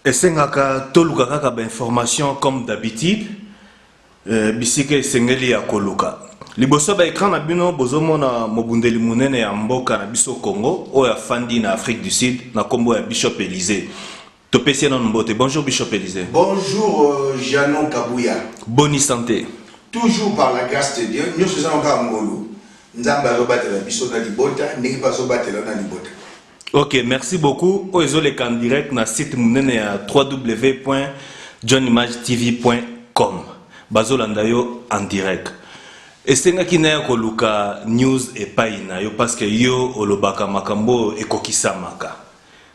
Et c'est que information comme d'habitude. Bisike sengeli ya koluka. Liboso ba écran na bino bozomona mobundeli munene ya mboka na biso Congo o ya fandi na Afrique du Sud na kombo ya Bishop Élysée. Topesi na mbote. Bonjour Bishop Élysée. Bonjour Janon Kabouya. Bonne santé. Toujours par la grâce de Dieu, nous sommes encore ngolo. Nzamba zobatela biso na libota, ndenge pa zobatela na libota. OK, merci beaucoup. Ozole en direct na site munene ya www.johnimagetv.com. Bazolanda yo en direct. Esenga kina ko luka news epaina yo parce que yo olobaka makambo ekokisamaka.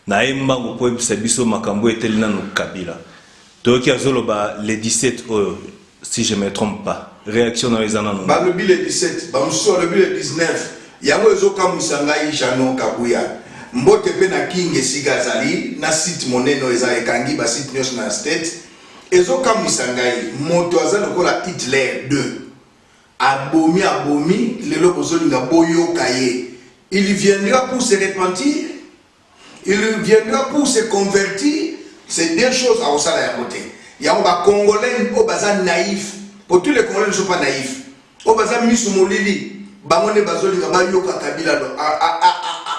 Na emba ngo po biso makambo etelina no Kabila. Toki azoloba le 17 si je me trompe pas. Réaction dans les années. Ba le 17, ba mso le 19. Yango ezoka musangai Janon Kabouya. Mbote pe na King Esigazali na site moneno eza ekangi ba site news na state. Ezoka musangai moto azalo kola Hitler 2. Abomi lelo bozolinga boyo kaye. Il viendra pour se repentir. Il viendra pour se convertir. C'est deux choses à osala ya côté. Il y a un Congolais au bazar naïf. Pour tous les Congolais ne sont pas naïfs. Au bazar misumolili. Bamone bazolinga bayoka Kabila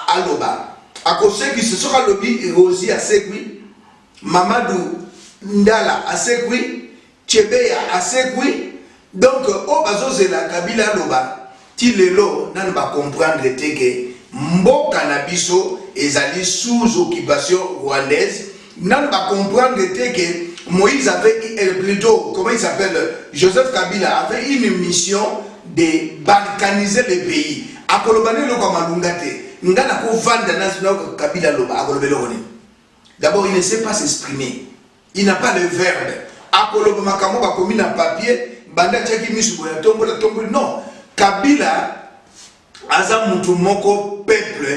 aloba. À cause qui se sera lobby Rosi à Sekwi. Mamadou Ndala à Sekwi. Chebeya à Sekwi. Donc, au bazozela Kabila loba, ti lelo nan ba comprendre que mboka na biso ezali sous occupation rwandaise, nan ba comprendre que Moïse avait plutôt, comment il s'appelle, Joseph Kabila avait une mission de balkaniser le pays. Akolobane lo kama lungate, ngana ko vanda national Kabila loba akolobelo ni. D'abord, il ne sait pas s'exprimer. Il n'a pas le verbe. Akolobama kamo ba komi na papier. Banda tchaki misu ya tombo non Kabila aza mutu moko peuple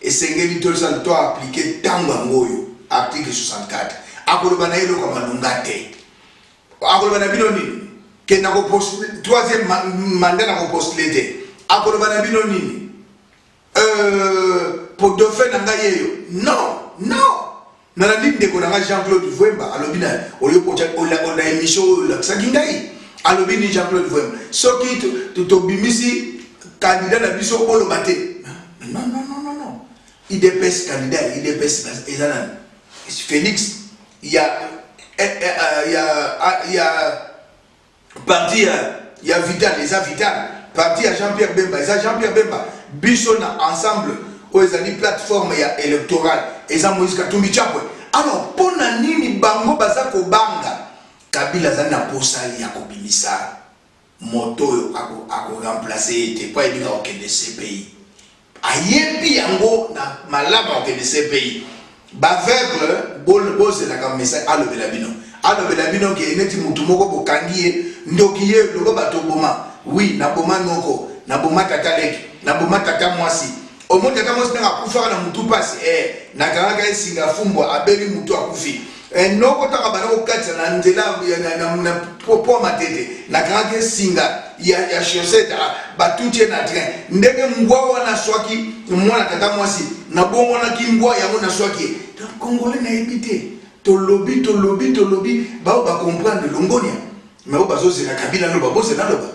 et sengeli to sa to appliquer tanga ngoyo article 64 akoloba na yelo kwa malungate akoloba na bino nini ke na ko troisième mandat na ko postuler akoloba na bino nini pour dauphin na ngayeyo non na la ligne de konanga Jean-Claude Vouemba alobina olio ko la émission la sakingai alors ni Jean-Claude Vouemba soki to bimisi candidat la biso polo maté non il dépêche candidat il dépêche ezana Félix il y a parti il y a Vital les Vital parti à Jean-Pierre Bemba Jean-Pierre Bemba biso na ensemble aux ezali plateforme ya électorale eza Moïse Katumbi Chapwe alors pona nini bango bazako banga Kabila zana posali ya kobimisa moto ako remplacer te pas ebika au de ce pays ayebi yango na malaba au de ce pays ba veugle bol c'est la comme message alobela bino ke neti mutu moko bokangie ndoki ye loko bato boma oui na boma noko na boma tataleki na boma tata mwasi omo tata mwasi na kufa na mutu pasi na kanga esinga fumbo abeli mutu akufi noko taka bana okatsa na nzela na popo matete na kanga singa ya chaussette batutie na train ndenge mbwa wana swaki mwana tata mwasi na bongo na kimbwa yango na swaki donc congolais na ebité to lobby ba comprendre longonia mais o bazo na Kabila no babose na loba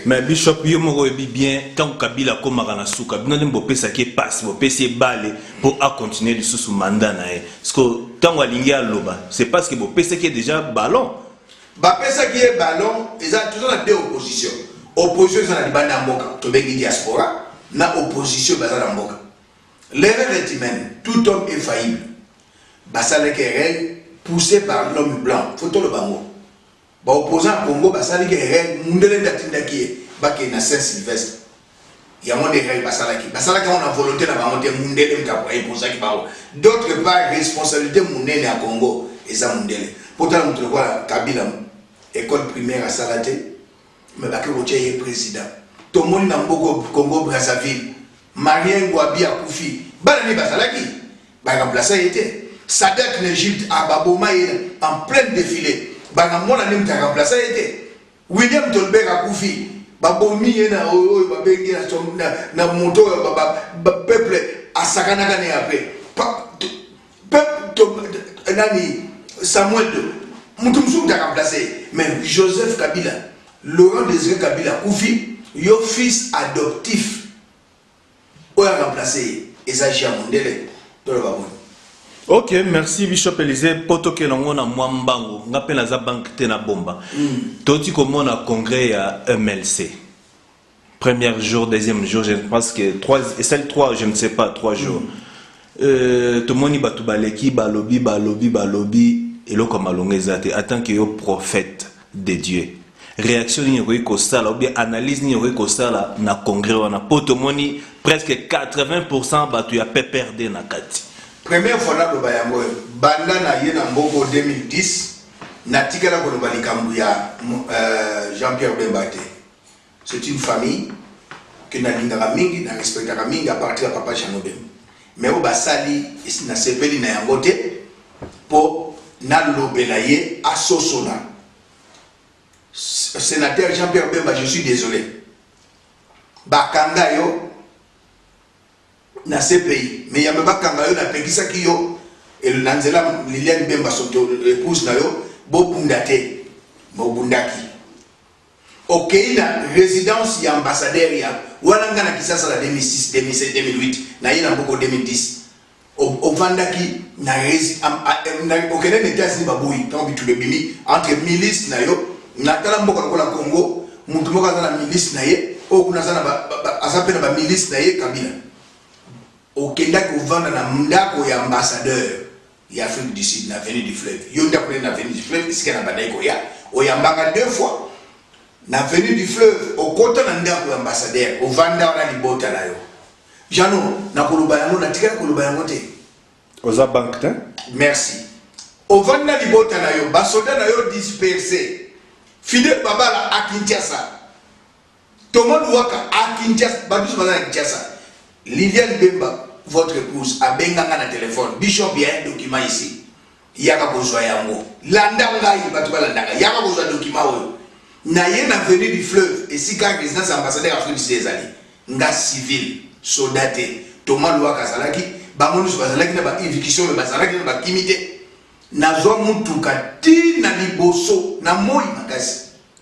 mais Bishop yo moko ebi bien tant Kabila komaka na suka bino lembo pesa ke passe bo pesa balé pour à continuer de sous mandat na parce que tant alingi aloba c'est parce que bo pesa qui est déjà ballon ba pesa qui est ballon ils ont toujours la deux opposition ça na libanda mboka to bengi diaspora na opposition bazala mboka l'erreur est humaine tout homme est faillible basala que poussé par l'homme blanc faut le bango ba opposant Congo basali ke mundele datinda ki ba ke na Saint-Sylvestre ya monde règle basala ki on a volonté na ba monter mundele mta ba imposer ki ba d'autre part responsabilité mundele à Congo et ça mundele pourtant on voit Kabila école primaire à Salaté mais ba ke rotier président to monde na mboko Congo Brazzaville Marien Ngouabi akufi ba ni basala ki ba remplacer était Sadat en Égypte à Baboma en plein défilé bangamona ne mta remplacer était William Tolbert akufi babomi na oyo babengi na moto peuple asakana kane après nani Samuel Mutumsou t'a remplacé. Mais Joseph Kabila, Laurent Désiré Kabila, Koufi, yo fils adoptif, on a remplacé Esaïe Mondele dans le Babou. Ok, merci Bishop Élisée. Poto kelongo na mwambango, ngape na za banque te na bomba. Toti komo na congrès à MLC. Premier jour, deuxième jour, je pense que 3, et celle 3, je ne sais pas, 3 jours. Tout le monde batu baleki, balobi, et l'eau comme alongezate, attend que yo prophète de Dieu. Réaction ni yoko kosala, ou bien analyse ni yoko kosala na congrès wana. Poto moni presque 80% batu ya PPRD na kati. Première fois là, le Bayango, Banda na yé na mboko 2010, na tikala kono balikambu ya Jean-Pierre Bembate. C'est une famille que na lingaka mingi, na respectaka mingi à partir de papa Janobem. Mais au basali, na sepeli na yangote, po na lobela ye asosona. Sénateur Jean-Pierre Bemba, je suis désolé. Bakanga yo, na CPI, mais y'a même pas kangayo na pekisa ki yo et le Nanzela Liliane Bemba son épouse na yo bo bundate bo bundaki. Ok, na résidence ya ambassadeur ya wana ngana kisasa la 2006 2007 2008 na yina mboko 2010 au vandaki na okene n'était asini baboui tant bitu le bimi entre milice na yo na kala mboko na Congo mutu moko na milice na ye o kuna sana asape na ba milice na ye Kabila. Au Kenya qui vend dans Mndako et ambassadeur d'Afrique du Sud, l'avenue du fleuve. Il y a une avenue du fleuve, ici, il y a un Yambanga 2 fois. L'avenue du fleuve, au côté de Ndako ambassadeur, au Vanda, on a des bottes là. Jano, na Kolubayango, na tika Kolubayango te. Oza banque te? Merci. Au Vanda, les bottes là, basoda na yo dispersé. Fidel Babala à Kinshasa. Thomas Louaka à Kinshasa, Badous Bazan à Kinshasa. Liliane Bemba, votre épouse, a benganga na téléphone. Bishop, il y a un document ici. Il y a un besoin yango. Landanga, il va tout landanga. Il y a un besoin de document. Na ye na venu du fleuve. Et si quand résidence ambassadeur Afrique du Sud, nga civil, soldaté, Thomas Louaka Salaki, Bamonus Bazalaki na ba éviction, Bazalaki na ba kimité. Na zo mutuka ti na liboso, na moi makasi.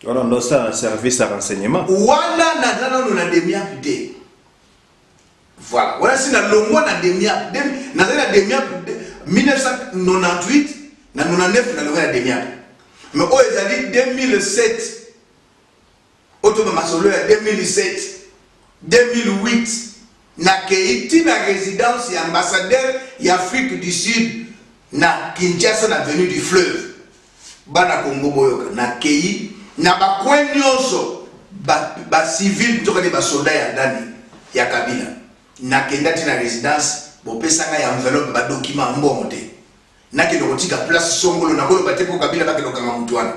On a ça un service à renseignement. Wala na dana no na demia pité. Voilà, voilà c'est la longue na demia, na demia 1998, na 99 na longue na demia. Mais au ezali 2007, automa masolo ya 2007, 2008, na keiti na résidence ya ambassadeur ya Afrique du Sud na Kinshasa na avenue du fleuve. Bana Congo boyoka na kei na ba kwenyoso ba civil to ba soldat ya ndani ya Kabila. Na kendati na résidence bo pesanga ya enveloppe ba document mbongo te na ke lokotika place songolo na kolo batepo Kabila ba ke lokanga mutwana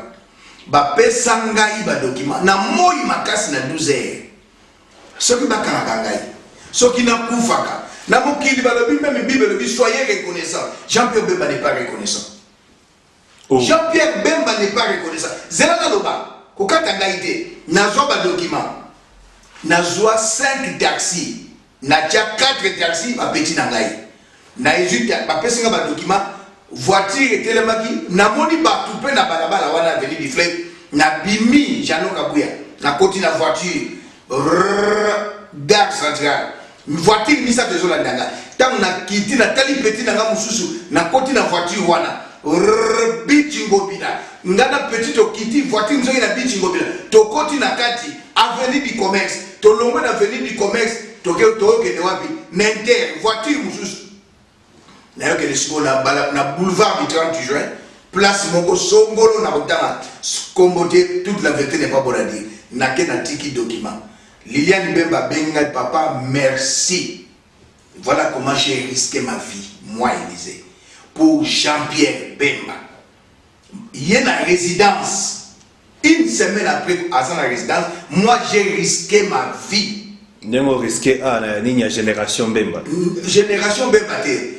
ba pesanga ba document na moi makasi na 12 heures soki ba kanga ngai soki na kufaka na mokili ba lobi même Bible lobi soyez reconnaissant. Jean-Pierre Bemba n'est pas reconnaissant. Jean-Pierre Bemba n'est pas reconnaissant. Zela loba ko kata ngai te na zo ba document na zo 5 taxis. Na tia 4 taxis ba petit na ngai na Egypte ba pesinga ba document voiture etelemaki na moni ba tupe na balabala wana avenue du fleuve na bimi Jano Kabuya na koti na voiture gare centrale voiture misa tezola ndanga tant na kiti na tali petit na nga mususu na koti na voiture wana bichi ngobila ngana petit to kiti voiture nzongi na bichi ngobila to koti na kati avenue du commerce to longo na avenue du commerce toke de wapi n'inter voiture mususu na yo ke lesiko na boulevard du 30 juin place moko songolo na kotanga kombote toute la vérité n'est pas bonne à dire na ke na tiki document Liliane Bemba benga papa merci voilà comment j'ai risqué ma vie moi Élisée pour Jean-Pierre Bemba il y a une résidence une semaine après à sa résidence moi j'ai risqué ma vie. Nemo risqué à la ligne génération Bemba. Génération Bemba te.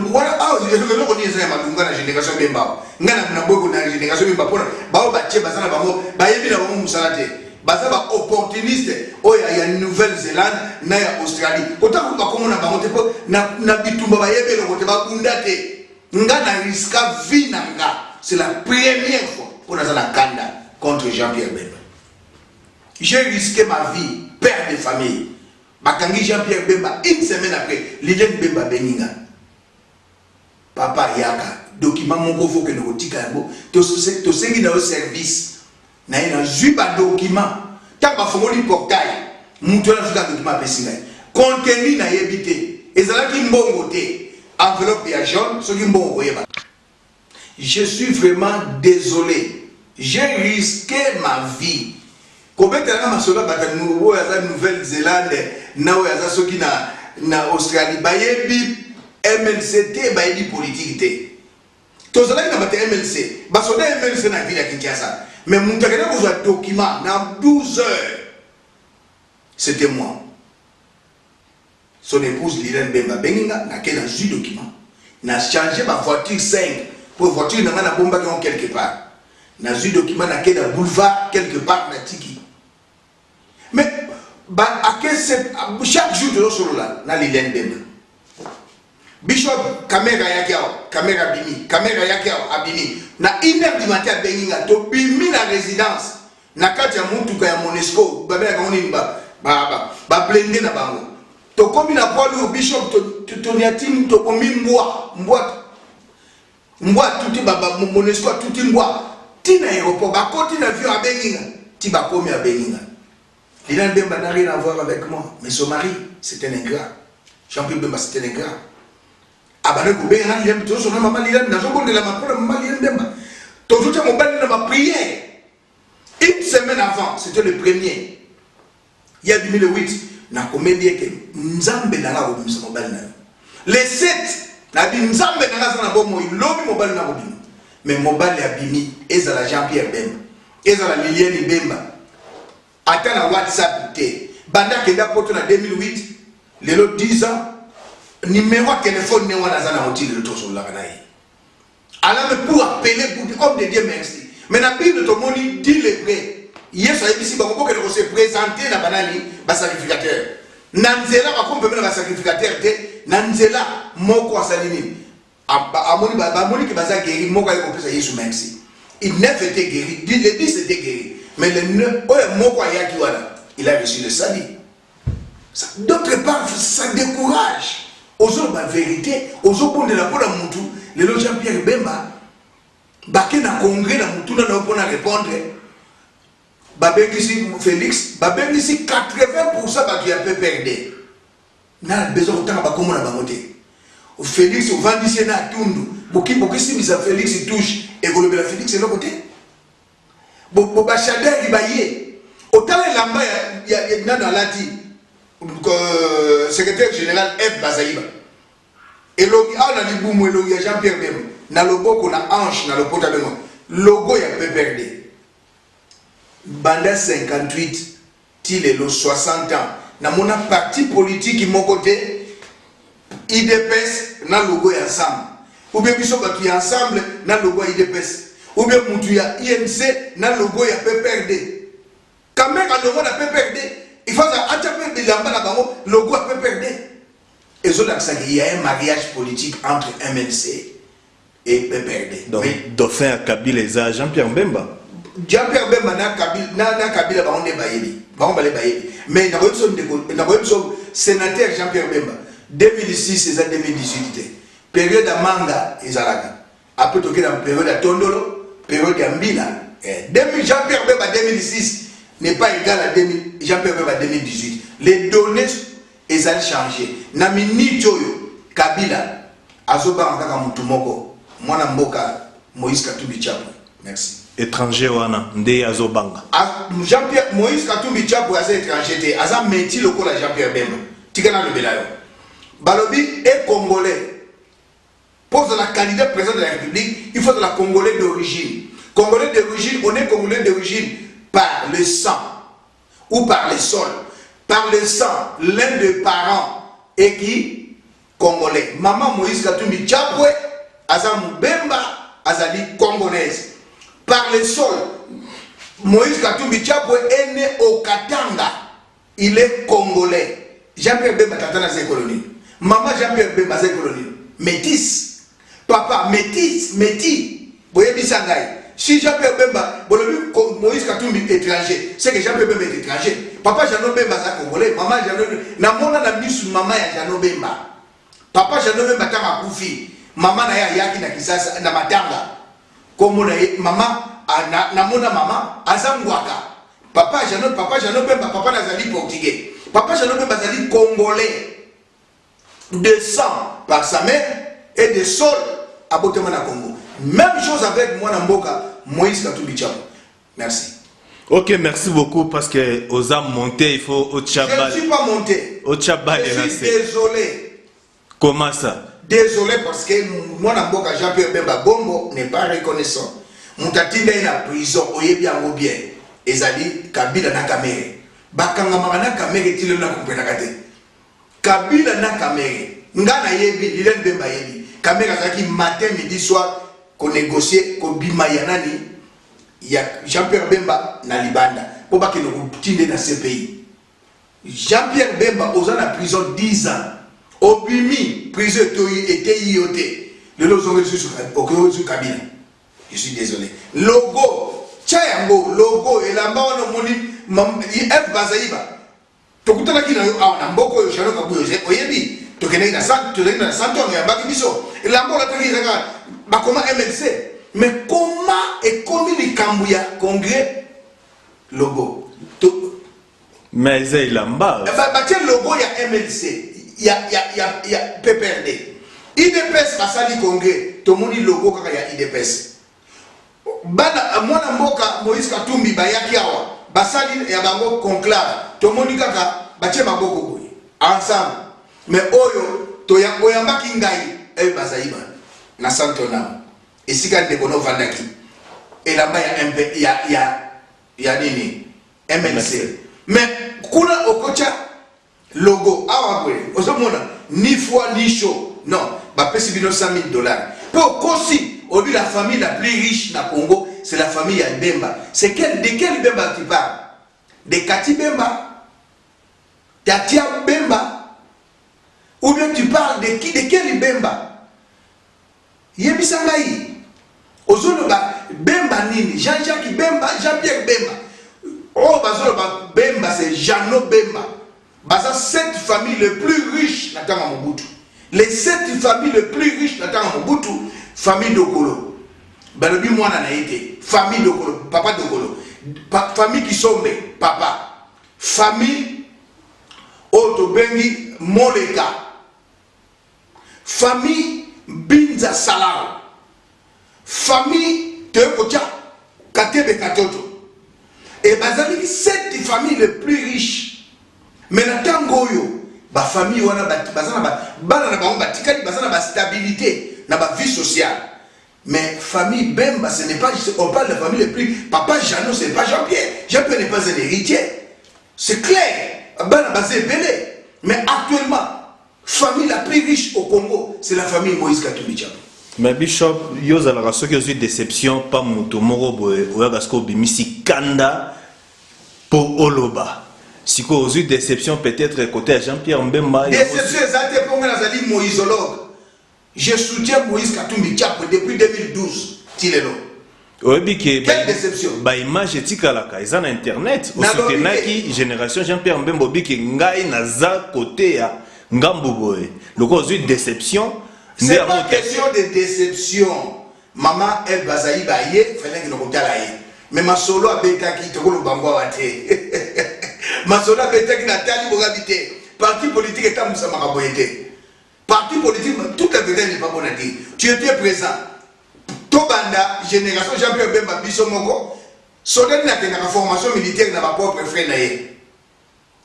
Voilà ah je veux qu'on dise ma la génération Bemba. Ngana na bogo na génération Bemba pona ba ba che bazana bango ba yebi na bango musalate. Baza ba opportuniste o ya Nouvelle-Zélande na ya Australie. Kota ko ba komona bango te na bitumba ba yebi lo kote ba kunda te. nga na risque vie na nga. C'est la première fois pour nous la Kanda contre Jean-Pierre Bemba. J'ai risqué ma vie, père de famille. Bakangi Jean-Pierre Bemba, une semaine après, Liliane Bemba Beninga. Papa Yaka, document mon gros faut que nous retirons. Tu sais qu'il y a un service. Na ina zuba document. Tant que vous avez un portail, vous avez un document contenu na yebité. Et ça là qui mbongoté. Enveloppe ya jaune, ce qui mbongoté. Je suis vraiment désolé. J'ai risqué ma vie. Combien de temps masola bata nouveau ya Nouvelle-Zélande, na ya soki na Australie, bayebi MLCT bayebi politique té. Tozala na bata MLC, basoda MLC na ville ya Kinshasa. Mais mon tagana besoin de document dans 12 heures. C'était moi. Son épouse Liliane Bemba Beninga n'a qu'un document. N'a changé ma voiture 5 pour voiture n'a pas bomba quelque part. N'a un document n'a qu'un boulevard quelque part na tiki. Mais chaque jour de l'eau là, na Liliane Bemba. Bishop caméra yakiao, caméra bimi, caméra yakiao abimi. Na 1h du matin à Beninga, to bimi la résidence. Na kati ya mutuka ya Monesco, babela koni ba blender na bango. To komi na polu bishop to niatini to komi mbwa tuti baba Monesco tuti mbwa. Tina aéroport ba koti na avion à Beninga, ti ba komi à Beninga. Liliane Bemba n'a rien à voir avec moi, mais son mari, c'était un ingrat. Jean-Pierre Bemba, c'était un ingrat. Abane ko be na Liliane to so na mama Liliane na zongo de la mapona mama Liliane Bemba. Toujours mon bal na ma prière. Une semaine avant, c'était le premier. Il y a 2008, na comédie que Nzambe na la obimisa mon bal na. Les 7, na bi Nzambe na la na bomo ilobi mon bal na obim. Mais mon bal ya bimi ezala Jean-Pierre Bemba. Ezala Liliane Bemba. Ata na WhatsApp te. Banda kenda poto na 2008, lelo 10 ans. Numéro de téléphone n'est pas dans le retour sur la canaille. Alors, pour appeler, pour dire, homme de Dieu, merci. Mais la Bible, tout le monde dit le vrai. Hier, ça a été ici, il faut que nous se présenter dans le sacrificateur. Nanzela, on peut mettre le sacrificateur, Nanzela, moko asalini. Amoni qui baza guéri, moko a compris ça, Jésus merci. Il neuf était guéri, le 10 était guéri. Mais le 9, moko a yaki wala, il a reçu le salut. D'autre part, ça décourage. Aux autres, la vérité, aux autres, de la peau de Moutou, les loges Jean-Pierre Bemba, Baké na congrès, na Moutou, na pour répondre, Babengisi Félix, Babengisi 80% qui a peu perdu. N'a besoin de temps à comment on a monté. Félix, au vendissé na Tundu, Boki si Misa Félix touche, et vous le Félix, c'est le côté. Bobachadeur, il baillé. Autant les lambas, il y a dans l'ati. Secrétaire général F. Bazaïba. Et logo, on a dit boum, logo, il y a Jean-Pierre Bemba. Na logo qu'on a hanche, na le pot à Bemba. Logo, il y a PPRD. Banda 58, til et 60 ans. Na mon parti politique qui mon côté, IDPS, na logo est ensemble. Ou bien ils sont battus ensemble, na logo IDPS. Ou bien Moutou ya INC, na logo ya PPRD. Quand même, quand on a PPRD, il faut que le logo a perdu. Et il y a un mariage politique entre MLC et PPRD. Donc, Dauphin à Kabila et Jean-Pierre Bemba. Jean-Pierre Bemba n'a Kabila, mais il y a un sénateur Jean-Pierre Bemba. 2006 et 2018. Période à Manga et Zaraga. Après, il y a une période à Tondolo, période à Mbila. Jean-Pierre Bemba 2006. N'est pas égal à Jean-Pierre Bemba 2018. Les données, elles ont changé. Nami Nitoyo, Kabila, Azoba Nkaka Mutumoko, Mwana Mboka, Moïse Katumbi Tchapou. Merci. Étranger wana, Nde Azobanga. Jean-Pierre, Moïse Katumbi Tchapou, Aza étranger, Aza Meti le col à Jean-Pierre Bemba. Tigana le Belayo. Balobi est congolais. Pose la candidat président de la République, il faut de la Congolais d'origine. Congolais d'origine, on est Congolais d'origine. Par le sang ou par le sol. Par le sang, l'un des parents est qui? Congolais. Maman Moïse Katumbi Tchapoué, Azam Bemba, Azali congolaise. Par le sol, Moïse Katumbi Tchapoué est né au Katanga. Il est congolais. Jean-Pierre Bemba Tatana c'est colonie. Maman Jean-Pierre Bemba c'est colonie. Métis. papa Métis boye bisangai si Jean-Pierre Bemba bolobi Moïse Katumbi étranger c'est que Jean-Pierre Bemba est étranger papa Jeannot Bemba za congolais maman Jeannot na mona na misu maman ya Jeannot Bemba papa Jeannot Bemba tanga kufi maman na ya yaki na kisasa na matanga komo na maman na mona maman azangwaka papa Jeannot Bemba papa nazali portugais papa Jeannot Bemba zali congolais de sang par sa mère et de sol à Botemana Congo. Même chose avec moi Namboka, Moïse Katumbi Tchamba. Merci. Ok, merci beaucoup parce que aux âmes montées, il faut au Tchamba. Je ne suis pas monté. Au Tchamba, je suis désolé. Comment ça? Désolé parce que moi Namboka Jean-Pierre Bemba Bombo n'est pas reconnaissant. Moutatinda est en prison, oyebi en bien. Ezali Kabila na kamere. Bakanga na kamere tilo na kumpenakate. Kabila na kamere. Ngana yebi, Lilen Bemba yebi. Kamera zaki matin, midi, soir, qu'on négocie, qu'on bima yanani, il y a Jean-Pierre Bemba na Libanda. Pour pas que nous tinde dans ce pays. Jean-Pierre Bemba, aux ans de prison 10 ans. Obimi, prison était IOT. Le logo sur Kabila. Je suis désolé. Logo, Tchayango, logo, et là-bas on a mon F Bazaïba. Tokutana qui n'a pas un boko, je n'ai pas pu oyebi. Tu connais la santé, tu connais la santé, on est à Bakibiso. Et là, on a dit, comment MLC? Mais comment est commis les Kambouya congrès logo? Mais il a mbas. Le logo, il y a MLC, il y a PPRD. IDPS, Basali congrès, tout le monde dit logo quand il y a IDPS. Bana, moi, Namboka, Moïse Katumbi, Bayaki Awa, Basali, il y a Bango conclave, tout le monde dit kaka, Baché Maboko, ensemble. Mais oyo oyambaki ngai bazaïba na santona et si quand dekono vandaki et là-bas il y a nini MLC mais kuna okocha logo awabwe osomona ni foi ni chaud non ba pesi bino $100,000 pour aussi au la famille la plus riche na Congo c'est la famille ya Bemba c'est de quel Bemba tu parles de Kati Bemba Tatia Bemba. Ou bien tu parles de qui? De quel Bemba? Yebisangaï. Ozoloba Bemba nini? Jean-Jacques Bemba, Jean-Pierre Bemba. Oh, Bazoloba Bemba, c'est Jeannot Bemba. Baza 7 familles les plus riches n'attendent Mobutu. Les 7 familles les plus riches n'attendent Mobutu. Famille Dokolo. Balobi Mwana Naïté. Famille Dokolo. Papa Dokolo. Famille qui sombe. Papa. Famille Otobengi Moleka. Famille Binza Salao. Famille Teokocha Katebe Katoto. Et bazali 7 familles les plus riches. Mais na tangoyo ba famille wana bazana bana na bango batikali bazana ba stabilité na ba vie sociale. Mais famille Bemba ce n'est pas, on parle de famille les plus. Papa Jeannot ce n'est pas Jean-Pierre. Jean-Pierre n'est pas un héritier. C'est clair. Bana bazé belé. Mais actuellement famille la plus riche au Congo, c'est la famille Moïse Katumbi Tchamba. Mais Bishop, il y a une déception, pas Moutomoro, Oyagasko Bimisi Kanda pour Oloba. Si vous avez une déception, peut-être côté Jean-Pierre Mbemba. Déception, c'est pour moi, moïsologue. Je soutiens Moïse Katumbi Tchamba depuis 2012. Quelle déception? Bah image éthique à la ils ont internet. Au soutien qui génération Jean-Pierre Mbemba qui ngai naza côté à Ngamboboé. Le cause une déception. C'est pas question de déception. Maman elle bazaï baye, fallait que nous côté-là. Mais ma solo a bêta qui te roule au bambou à ma solo a bêta qui n'a pas habité. Parti politique est à Moussa Maraboyete. Parti politique, toute la vérité n'est pas bonne à dire. Tu étais présent. Tobanda, génération Jean-Pierre Bemba Bissomoko, Soden n'a qu'une formation militaire n'a pas propre frère naïe.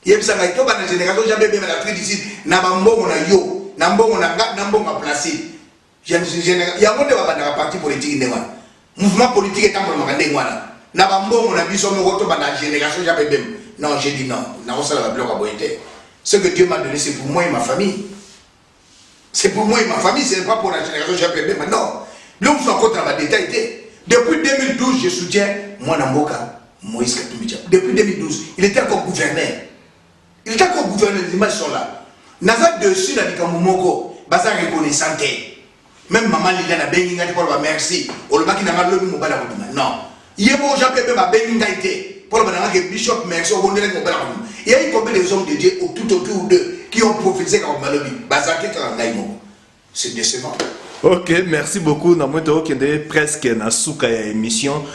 Yebsanga, Tobanda, génération Jean-Pierre Bemba la tri d'ici, n'a pas bon on a yo, n'a bon on a gat, n'a bon on a placé. Il y a un monde dans la parti politique, mouvement politique est en train de me n'a pas bon on a Bissomoko, Tobanda, génération Jean-Pierre Bemba. Non, j'ai dit non, n'a pas ça la bloc à boiter. Ce que Dieu m'a donné, c'est pour moi et ma famille. C'est pour moi et ma famille, ce n'est pas pour la génération Jean-Pierre Bemba, non. L'homme soit contre la détail. Depuis 2012, je soutiens Mwanamboka, Moïse Katumbi Tchamba. Depuis 2012, il était encore gouverneur. Il était encore gouverneur, les images sont là. Nazak dessus, la Nikamumoko, Baza reconnaissante. même maman Lila na bengi ngati pour ba merci olobaki na ngalo mo bala ko non yebo Jean Pepe ba bengi ngati pour ba na ke bishop merci o bondele mo bala ko il y a eu combien de hommes de Dieu tout autour d'eux qui ont prophétisé comme malobi bazaki ka ngai mo c'est décevant. Ok, merci beaucoup. Na moi to kende presque na suka ya émission.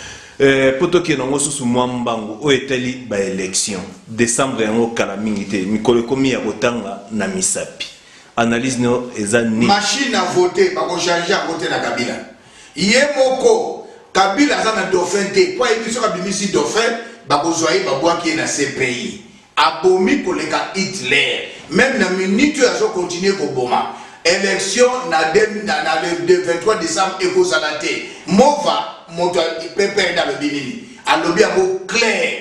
Poto ke nango susu mwambango o eteli ba élection décembre yango kala mingité mikolo komi ya botanga na misapi. Analyse no ezani machine à voter ba ko changer à voter na Kabila. Yemoko Kabila za na dauphin te. Kwa émission ka bimisi dauphin ba ko zoyer ba boa ki na CPI. Abomi koleka Hitler. Même na minute ya zo continuer ko boma. Élection le 23 décembre et cause à la tête. Mova, mon pépère dans le Bénin. À l'objet clair.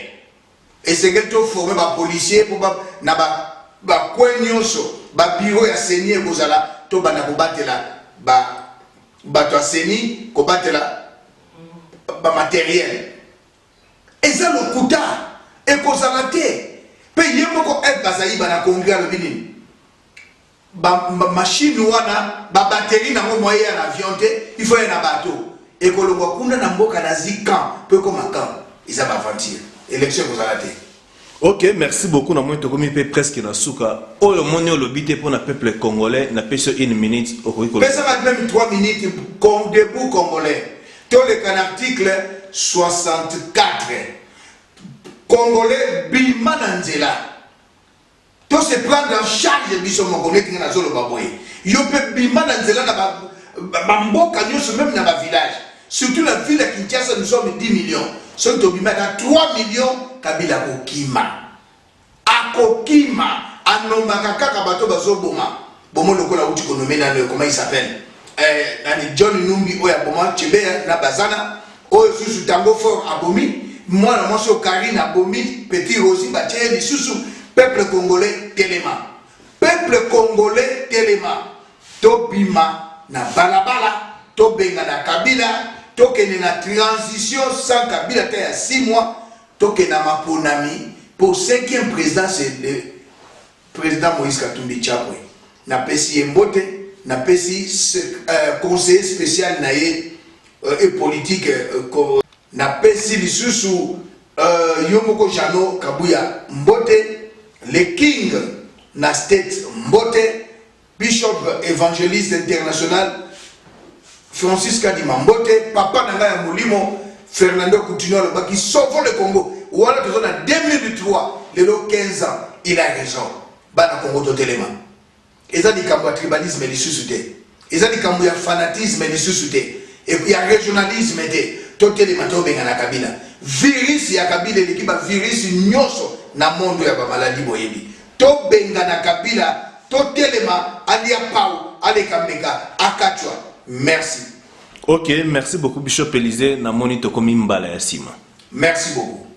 Et c'est que tu formé par policier pour na ba coignoso, ba bureau ya seni et cause à la to ba na battre la ba to seni ko battre la ba matériel. Et ça le kuta et cause à la tête. Payer moko et bazaï ba na congrès le Bénin. Machine wana ba batterie na mo moyen na avion te il faut un bateau et que le wakunda na mboka na zikan peu comme quand ils va aventure élection vous arrêter. Ok, merci beaucoup. Na moi to komi pe presque na suka o le moni o lobité pour na peuple congolais na pêche 1 minute au ko pesa même 3 minutes comme debout congolais to le article 64 congolais bimananzela to se prendre en charge biso mongolais qui na zolo baboye yo pe bima na nzela na ba mboka nyoso même na ba village surtout la ville de Kinshasa nous sommes 10 millions ceux qui bima na 3 millions Kabila kokima akokima anomaka kaka bato bazoboma bomo lokola uti konomena le comment il s'appelle nani John Numbi oya boma Chebea na bazana oyo susu tango fort abomi moi na moso Karine abomi petit Rosi batie lisusu. Peuple congolais téléma. Peuple congolais téléma. To bima na balabala. To benga na Kabila. To kene na transition sans Kabila te ya 6 mois. To kene na maponami. Pour 5e président, c'est le président Moïse Katumbi Chapwe. Na pesi Mbote. Na pesi conseiller spécial na et politique. Na pesi lisusu Yomoko Jano Kabuya Mbote. Le King na state Mbote, Bishop évangéliste international Francis Kadima Mbote, Papa Nanga ya Molimo Fernando Coutinho qui sauve le Congo. Ou alors que en 2003, le 15 ans, il a raison. Bana Congo to telema. Eza di kambo ya tribalisme li susute. Eza di kambo ya fanatisme li susute. Et il y a régionalisme te to telema to benga na Kabila. Virus ya Kabila l'équipe virus nyoso na mondo ya ba maladie boyebi to benga na Kabila to telema alia pau alekambeka akachwa. Merci. Ok, merci beaucoup Bishop Élisée na moni to komi mbala ya sima. Merci beaucoup.